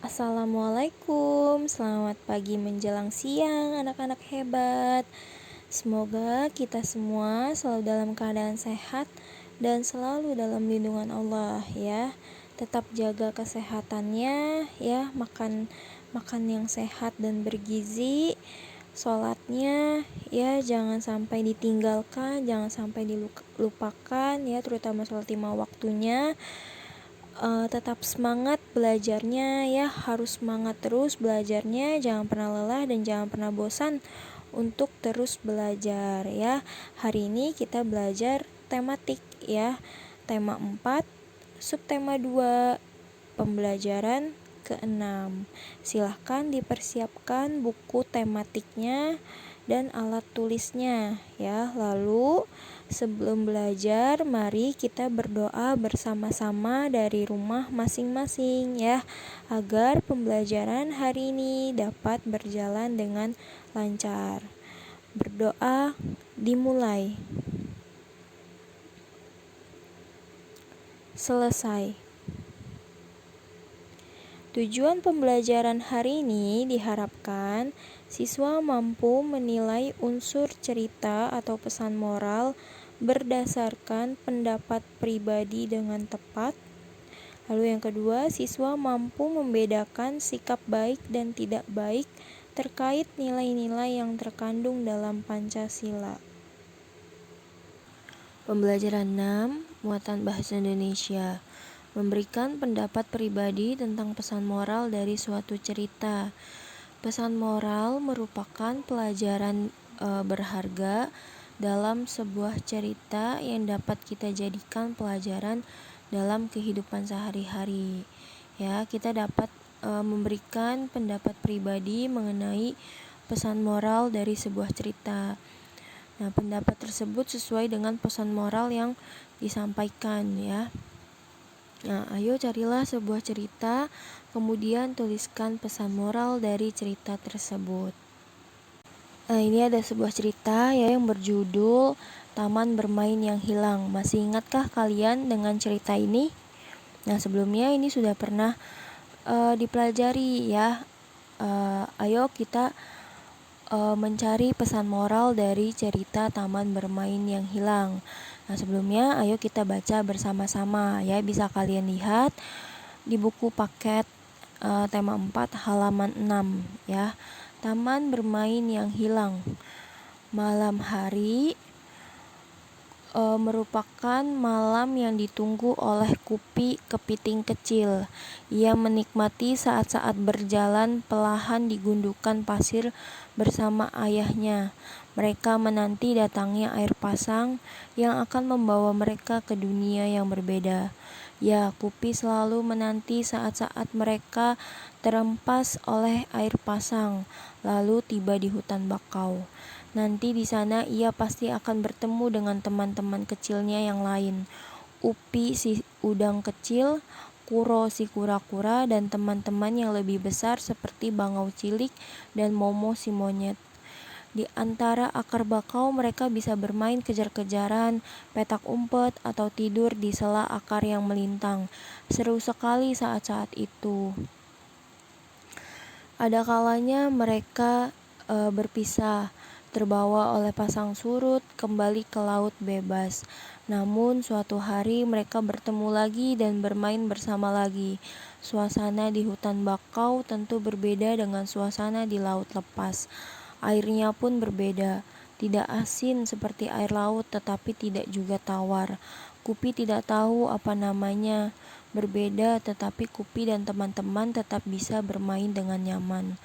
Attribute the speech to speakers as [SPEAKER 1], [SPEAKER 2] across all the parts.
[SPEAKER 1] Assalamualaikum, selamat pagi menjelang siang anak-anak hebat. Semoga kita semua selalu dalam keadaan sehat dan selalu dalam lindungan Allah ya. Tetap jaga kesehatannya ya, makan yang sehat dan bergizi. Sholatnya ya jangan sampai ditinggalkan, jangan sampai dilupakan ya, terutama sholat 5 waktunya. Tetap semangat belajarnya ya, harus semangat terus belajarnya, jangan pernah lelah dan jangan pernah bosan untuk terus belajar ya. Hari ini kita belajar tematik ya, tema 4, subtema 2, pembelajaran ke-6. Silahkan dipersiapkan buku tematiknya dan alat tulisnya ya. Lalu sebelum belajar, mari kita berdoa bersama-sama dari rumah masing-masing ya, agar pembelajaran hari ini dapat berjalan dengan lancar. Berdoa dimulai. Selesai. Tujuan pembelajaran hari ini diharapkan siswa mampu menilai unsur cerita atau pesan moral berdasarkan pendapat pribadi dengan tepat. Lalu yang kedua, siswa mampu membedakan sikap baik dan tidak baik terkait nilai-nilai yang terkandung dalam Pancasila. Pembelajaran 6, muatan bahasa Indonesia. Memberikan pendapat pribadi tentang pesan moral dari suatu cerita. Pesan moral merupakan pelajaran berharga dalam sebuah cerita yang dapat kita jadikan pelajaran dalam kehidupan sehari-hari. Ya, kita dapat memberikan pendapat pribadi mengenai pesan moral dari sebuah cerita. Nah, pendapat tersebut sesuai dengan pesan moral yang disampaikan ya. Nah, ayo carilah sebuah cerita, kemudian tuliskan pesan moral dari cerita tersebut. Nah, ini ada sebuah cerita ya yang berjudul Taman Bermain yang Hilang. Masih ingatkah kalian dengan cerita ini? Nah, sebelumnya ini sudah pernah dipelajari ya. Ayo kita mencari pesan moral dari cerita Taman Bermain yang Hilang. Nah, sebelumnya ayo kita baca bersama-sama ya. Bisa kalian lihat di buku paket tema 4 halaman 6 ya. Taman Bermain yang Hilang. Malam hari merupakan malam yang ditunggu oleh Kupi kepiting kecil. Ia menikmati saat-saat berjalan pelahan di gundukan pasir bersama ayahnya. Mereka menanti datangnya air pasang yang akan membawa mereka ke dunia yang berbeda. Ya, Kupi selalu menanti saat-saat mereka terempas oleh air pasang, lalu tiba di hutan bakau. Nanti di sana ia pasti akan bertemu dengan teman-teman kecilnya yang lain. Upi si udang kecil, Kuro si kura-kura, dan teman-teman yang lebih besar seperti bangau cilik dan Momo si monyet. Di antara akar bakau mereka bisa bermain kejar-kejaran, petak umpet, atau tidur di sela akar yang melintang. Seru sekali saat-saat itu. Ada kalanya mereka berpisah, terbawa oleh pasang surut, kembali ke laut bebas. Namun suatu hari mereka bertemu lagi dan bermain bersama lagi. Suasana di hutan bakau tentu berbeda dengan suasana di laut lepas. Airnya pun berbeda, tidak asin seperti air laut tetapi tidak juga tawar. Kupi tidak tahu apa namanya. Berbeda tetapi Kupi dan teman-teman tetap bisa bermain dengan nyaman.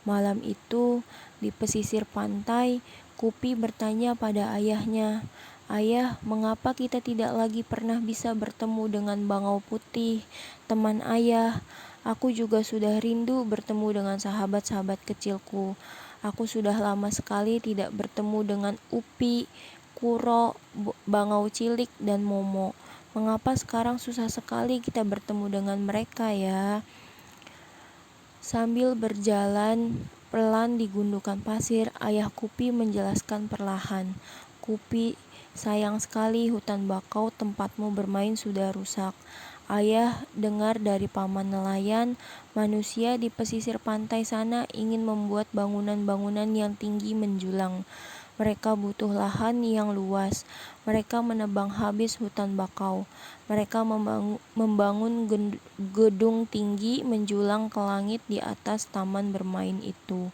[SPEAKER 1] Malam itu, di pesisir pantai, Kupi bertanya pada ayahnya, "Ayah, mengapa kita tidak lagi pernah bisa bertemu dengan bangau putih, teman ayah? Aku juga sudah rindu bertemu dengan sahabat-sahabat kecilku. Aku sudah lama sekali tidak bertemu dengan Upi, Kuro, bangau cilik, dan Momo. Mengapa sekarang susah sekali kita bertemu dengan mereka ya?" Sambil berjalan pelan di gundukan pasir, ayah Kupi menjelaskan perlahan, "Kupi, sayang sekali hutan bakau tempatmu bermain sudah rusak. Ayah dengar dari paman nelayan, manusia di pesisir pantai sana ingin membuat bangunan-bangunan yang tinggi menjulang. Mereka butuh lahan yang luas. Mereka menebang habis hutan bakau. Mereka membangun gedung tinggi menjulang ke langit di atas taman bermain itu.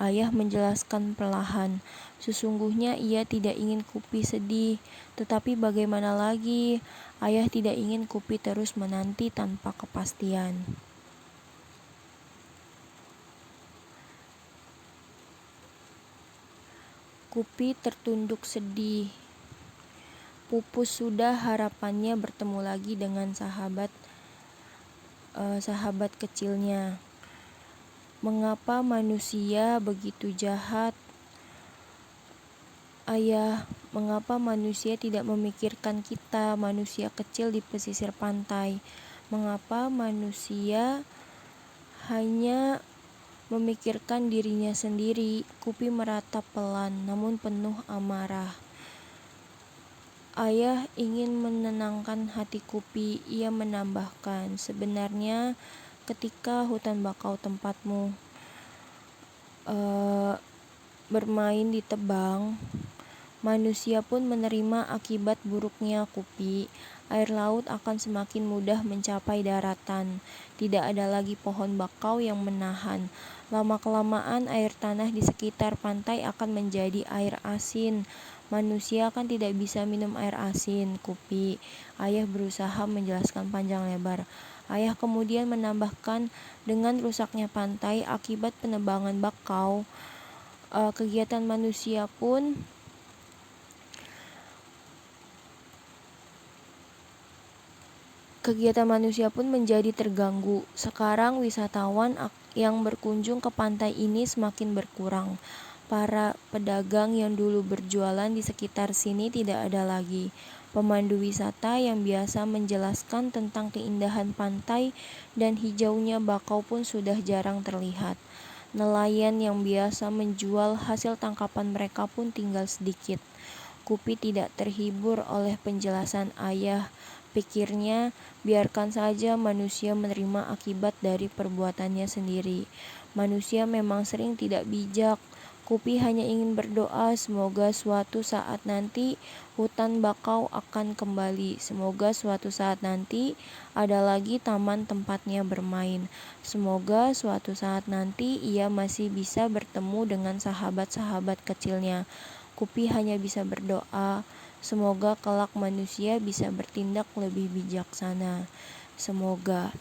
[SPEAKER 1] Ayah menjelaskan perlahan. Sesungguhnya ia tidak ingin Kupi sedih, tetapi bagaimana lagi? Ayah tidak ingin Kupi terus menanti tanpa kepastian. Kupi tertunduk sedih. Pupus sudah harapannya bertemu lagi dengan sahabat kecilnya. Mengapa manusia begitu jahat? Ayah, mengapa manusia tidak memikirkan kita, manusia kecil di pesisir pantai? Mengapa manusia hanya memikirkan dirinya sendiri? Kupi meratap pelan, namun penuh amarah. Ayah ingin menenangkan hati Kupi. Ia menambahkan, sebenarnya ketika hutan bakau tempatmu bermain ditebang, manusia pun menerima akibat buruknya Kupi. Air laut akan semakin mudah mencapai daratan. Tidak ada lagi pohon bakau yang menahan. Lama-kelamaan air tanah di sekitar pantai akan menjadi air asin. Manusia kan tidak bisa minum air asin, Kupi. Ayah berusaha menjelaskan panjang lebar. Ayah kemudian menambahkan, dengan rusaknya pantai akibat penebangan bakau, kegiatan manusia pun menjadi terganggu. Sekarang wisatawan yang berkunjung ke pantai ini semakin berkurang. Para pedagang yang dulu berjualan di sekitar sini tidak ada lagi. Pemandu wisata yang biasa menjelaskan tentang keindahan pantai dan hijaunya bakau pun sudah jarang terlihat. Nelayan yang biasa menjual hasil tangkapan mereka pun tinggal sedikit. Kupi tidak terhibur oleh penjelasan ayah. Pikirnya, biarkan saja manusia menerima akibat dari perbuatannya sendiri. Manusia memang sering tidak bijak. Kupi hanya ingin berdoa semoga suatu saat nanti hutan bakau akan kembali. Semoga suatu saat nanti ada lagi taman tempatnya bermain. Semoga suatu saat nanti ia masih bisa bertemu dengan sahabat-sahabat kecilnya. Kupi hanya bisa berdoa, semoga kelak manusia bisa bertindak lebih bijaksana. Semoga.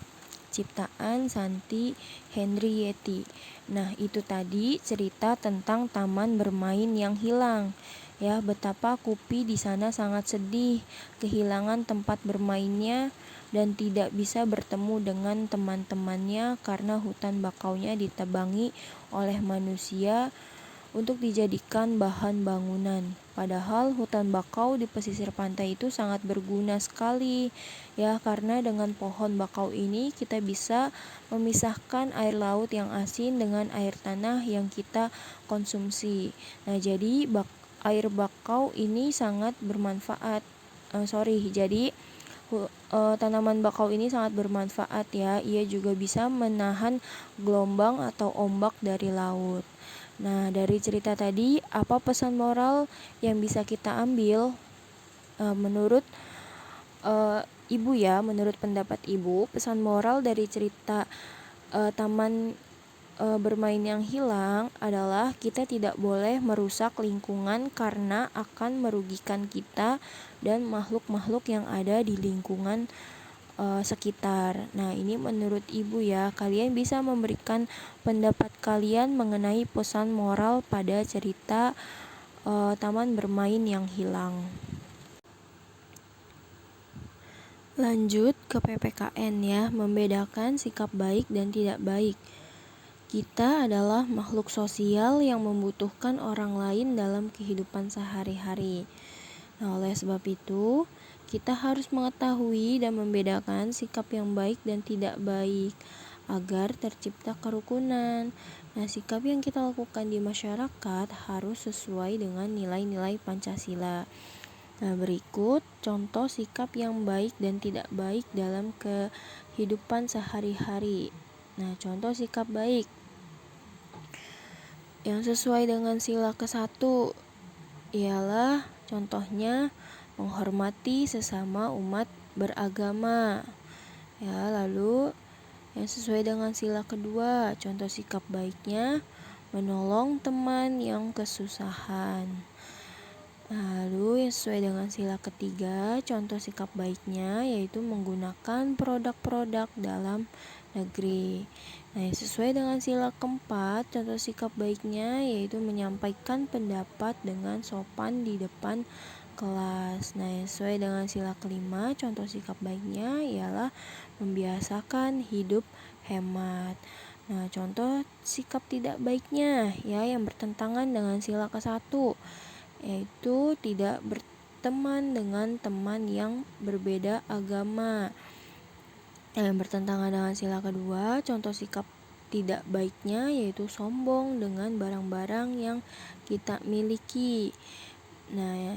[SPEAKER 1] Ciptaan Santi Henrieti. Nah, itu tadi cerita tentang taman bermain yang hilang. Ya, betapa Kupi di sana sangat sedih, kehilangan tempat bermainnya dan tidak bisa bertemu dengan teman-temannya karena hutan bakaunya ditebangi oleh manusia untuk dijadikan bahan bangunan. Padahal hutan bakau di pesisir pantai itu sangat berguna sekali, ya, karena dengan pohon bakau ini kita bisa memisahkan air laut yang asin dengan air tanah yang kita konsumsi. Nah, jadi air bakau ini sangat bermanfaat. Jadi tanaman bakau ini sangat bermanfaat, ya. Ia juga bisa menahan gelombang atau ombak dari laut. Nah, dari cerita tadi, apa pesan moral yang bisa kita ambil? Menurut Ibu, ya, menurut pendapat Ibu, pesan moral dari cerita taman bermain yang hilang adalah kita tidak boleh merusak lingkungan karena akan merugikan kita dan makhluk-makhluk yang ada di lingkungan sekitar. Nah, ini menurut Ibu, ya. Kalian bisa memberikan pendapat kalian mengenai pesan moral pada cerita taman bermain yang hilang. Lanjut ke PPKN, ya, membedakan sikap baik dan tidak baik. Kita adalah makhluk sosial yang membutuhkan orang lain dalam kehidupan sehari-hari. Nah, oleh sebab itu, kita harus mengetahui dan membedakan sikap yang baik dan tidak baik agar tercipta kerukunan. Nah, sikap yang kita lakukan di masyarakat harus sesuai dengan nilai-nilai Pancasila. Nah, berikut contoh sikap yang baik dan tidak baik dalam kehidupan sehari-hari. Nah, contoh sikap baik yang sesuai dengan sila ke-1 ialah contohnya menghormati sesama umat beragama. Ya, lalu yang sesuai dengan sila kedua, contoh sikap baiknya menolong teman yang kesusahan. Lalu yang sesuai dengan sila ketiga, contoh sikap baiknya yaitu menggunakan produk-produk dalam negeri. Nah, yang sesuai dengan sila keempat, contoh sikap baiknya yaitu menyampaikan pendapat dengan sopan di depan kelas. Nah, yang sesuai dengan sila kelima, contoh sikap baiknya ialah membiasakan hidup hemat. Nah, contoh sikap tidak baiknya ya yang bertentangan dengan sila ke-1 yaitu tidak berteman dengan teman yang berbeda agama. Yang bertentangan dengan sila kedua, contoh sikap tidak baiknya yaitu sombong dengan barang-barang yang kita miliki. Nah,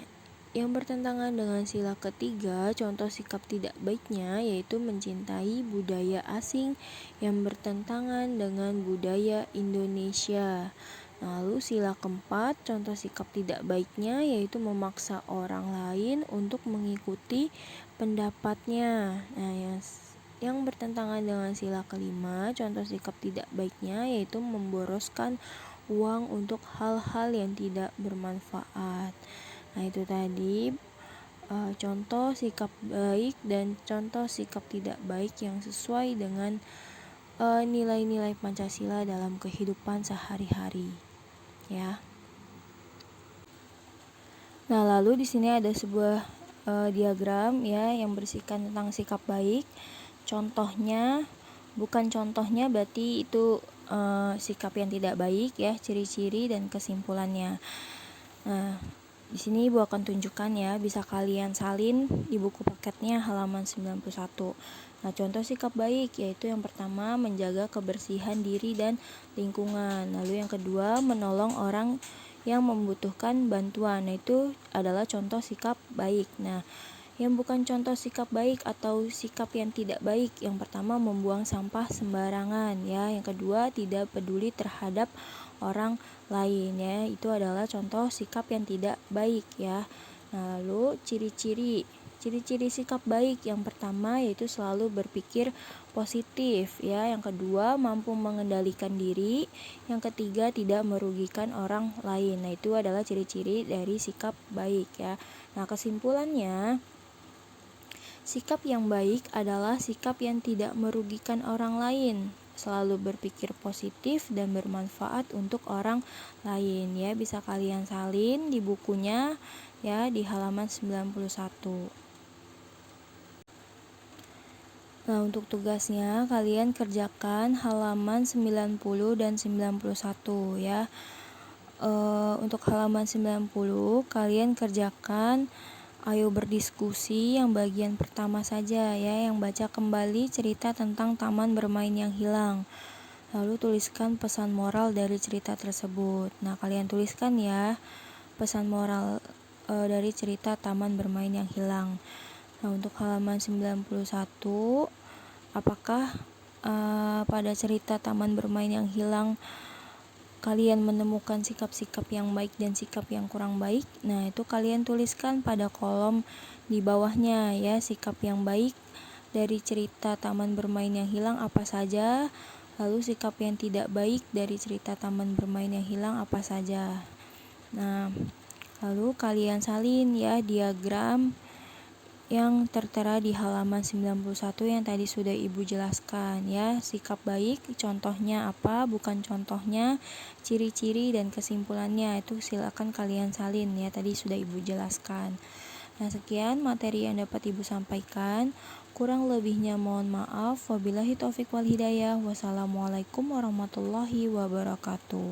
[SPEAKER 1] yang bertentangan dengan sila ketiga, contoh sikap tidak baiknya yaitu mencintai budaya asing yang bertentangan dengan budaya Indonesia. Lalu sila keempat, contoh sikap tidak baiknya yaitu memaksa orang lain untuk mengikuti pendapatnya. Nah, yang bertentangan dengan sila kelima, contoh sikap tidak baiknya yaitu memboroskan uang untuk hal-hal yang tidak bermanfaat. Nah, itu tadi contoh sikap baik dan contoh sikap tidak baik yang sesuai dengan nilai-nilai Pancasila dalam kehidupan sehari-hari. Ya. Nah, lalu di sini ada sebuah diagram ya yang berisikan tentang sikap baik. Contohnya, bukan contohnya berarti itu sikap yang tidak baik ya, ciri-ciri dan kesimpulannya. Nah, di sini Ibu akan tunjukkan ya, bisa kalian salin di buku paketnya halaman 91. Nah, contoh sikap baik yaitu yang pertama menjaga kebersihan diri dan lingkungan. Lalu yang kedua menolong orang yang membutuhkan bantuan. Nah, itu adalah contoh sikap baik. Nah, yang bukan contoh sikap baik atau sikap yang tidak baik, yang pertama membuang sampah sembarangan ya. Yang kedua tidak peduli terhadap orang lain ya. Itu adalah contoh sikap yang tidak baik ya. Nah, lalu ciri-ciri sikap baik yang pertama yaitu selalu berpikir positif ya. Yang kedua mampu mengendalikan diri. Yang ketiga tidak merugikan orang lain. Nah, itu adalah ciri-ciri dari sikap baik ya. Nah, kesimpulannya, sikap yang baik adalah sikap yang tidak merugikan orang lain, selalu berpikir positif dan bermanfaat untuk orang lain ya. Bisa kalian salin di bukunya ya di halaman 91. Nah, untuk tugasnya kalian kerjakan halaman 90 dan 91 ya. Untuk halaman 90 kalian kerjakan ayo berdiskusi yang bagian pertama saja ya, yang baca kembali cerita tentang taman bermain yang hilang. Lalu tuliskan pesan moral dari cerita tersebut. Nah, kalian tuliskan ya pesan moral dari cerita taman bermain yang hilang. Nah, untuk halaman 91, apakah pada cerita taman bermain yang hilang kalian menemukan sikap-sikap yang baik dan sikap yang kurang baik? Nah, itu kalian tuliskan pada kolom di bawahnya ya, sikap yang baik dari cerita taman bermain yang hilang apa saja, lalu sikap yang tidak baik dari cerita taman bermain yang hilang apa saja. Nah, lalu kalian salin ya diagram yang tertera di halaman 91 yang tadi sudah Ibu jelaskan ya. Sikap baik contohnya apa, bukan contohnya, ciri-ciri dan kesimpulannya itu silakan kalian salin ya, tadi sudah Ibu jelaskan. Nah, sekian materi yang dapat Ibu sampaikan. Kurang lebihnya mohon maaf. Wabillahi taufik wal hidayah. Wassalamualaikum warahmatullahi wabarakatuh.